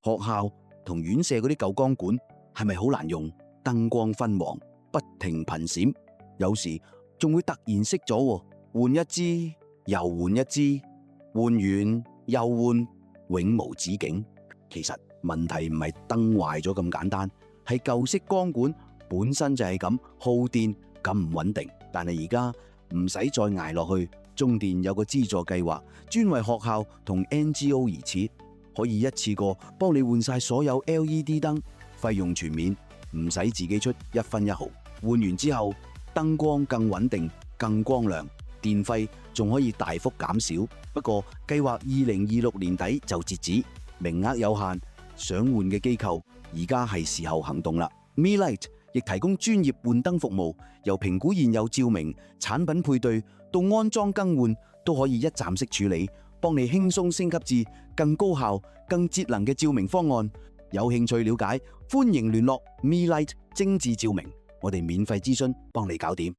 學校同院舍嗰啲舊光管係咪好難用？燈光昏黃，不停頻閃，有時仲會突然熄咗，換一支又換一支，換完又換，永無止境。其實問題唔係燈壞咗咁簡單，係舊式光管本身就係咁耗電咁唔穩定。但係而家唔使再捱落去，中電有個資助計劃，專為學校同 NGO 而設，可以一次過幫你換晒所有 LED 燈，費用全免，唔使自己出一分一毫。換完之後，燈光更穩定、更光亮，電費仲可以大幅減少。不過計劃2026年底就截止，名額有限，想換嘅機構而家係時候行動啦。MeLight 亦提供專業換燈服務，由評估現有照明、產品配對到安裝更換，都可以一站式處理，幫你輕鬆升級至更高效、更節能嘅照明方案。有興趣了解，歡迎聯絡 MeLight 精緻照明，我哋免費諮詢，幫你搞掂。